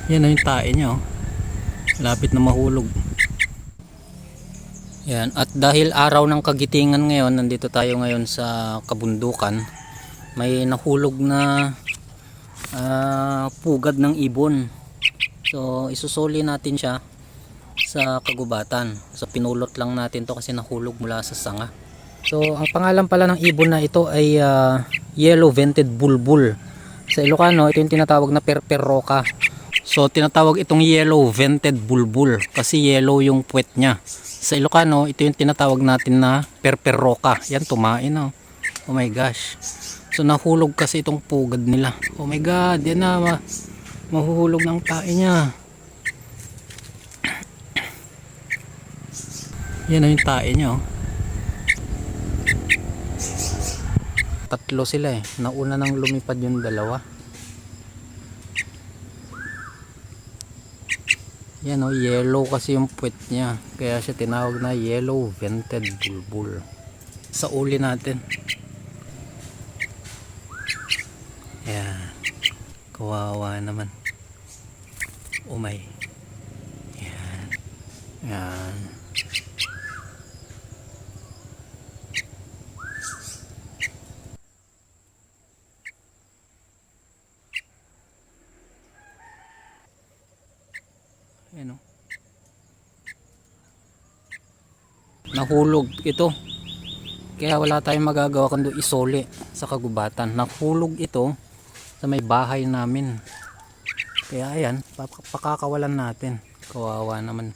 Yan na yung tae niya, oh. Lapit na mahulog. Yan, at dahil araw ng kagitingan ngayon, nandito tayo ngayon sa kabundukan. May nahulog na pugad ng ibon. So isusuli natin siya sa kagubatan. So pinulot lang natin to kasi nahulog mula sa sanga. So ang pangalan pala ng ibon na ito ay yellow vented bulbul. Sa Ilocano ito yung tinatawag na perperoka. So tinatawag itong yellow vented bulbul kasi yellow yung puwet niya. Sa Ilocano ito yung tinatawag natin na perperoka. Yan, tumain, oh. Oh my gosh. So nahulog kasi itong pugad nila. Oh my god, yan na, mahuhulog ng tae niya. Yan na yung tae niya, oh. Tatlo sila eh. Nauna nang lumipad yung dalawa. Yan, oh, yellow kasi yung puwet niya. Kaya siya tinawag na yellow vented bulbul. Sa uli natin. Yan. Kawawa naman. Oh my. Yan. Yan. Ayan, oh. Nahulog ito. Kaya wala tayong magagawa kundi isole sa kagubatan. Nahulog ito sa may bahay namin. Kaya ayan, pakakawalan natin. Kawawa naman.